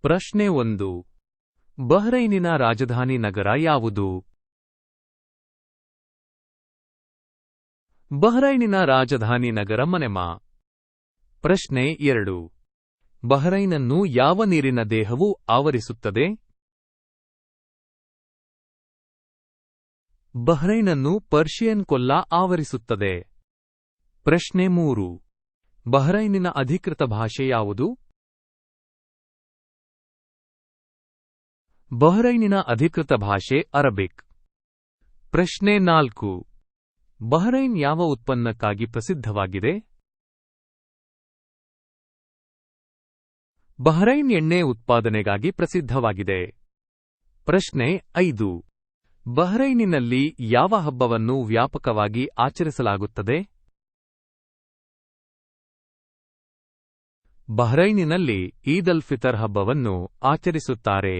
ಪ್ರಶ್ನೆ 1. ಬಹ್ರೈನಿನ ರಾಜಧಾನಿ ನಗರ ಯಾವುದು? ಬಹ್ರೈನಿನ ರಾಜಧಾನಿ ನಗರ ಮನೆಮಾ. ಪ್ರಶ್ನೆ 2. ಬಹ್ರೈನನ್ನು ಯಾವ ನೀರಿನ ದೇಹವು ಆವರಿಸುತ್ತದೆ? ಬಹ್ರೈನನ್ನು ಪರ್ಷಿಯನ್ ಕೊಲ್ಲ ಆವರಿಸುತ್ತದೆ. ಪ್ರಶ್ನೆ 3. ಬಹ್ರೈನಿನ ಅಧಿಕೃತ ಭಾಷೆ ಯಾವುದು? ಬಹ್ರೈನಿನ ಅಧಿಕೃತ ಭಾಷೆ ಅರಬಿಕ್. ಪ್ರಶ್ನೆ 4. ಬಹ್ರೈನ್ ಯಾವ ಉತ್ಪನ್ನಕ್ಕಾಗಿ ಪ್ರಸಿದ್ಧವಾಗಿದೆ? ಬಹ್ರೈನ್ ಎಣ್ಣೆ ಉತ್ಪಾದನೆಗಾಗಿ ಪ್ರಸಿದ್ಧವಾಗಿದೆ. ಪ್ರಶ್ನೆ 5. ಬಹ್ರೈನಿನಲ್ಲಿ ಯಾವ ಹಬ್ಬವನ್ನು ವ್ಯಾಪಕವಾಗಿ ಆಚರಿಸಲಾಗುತ್ತದೆ? ಬಹ್ರೈನಿನಲ್ಲಿ ಈದ್ ಅಲ್ ಫಿತರ್ ಹಬ್ಬವನ್ನು ಆಚರಿಸುತ್ತಾರೆ.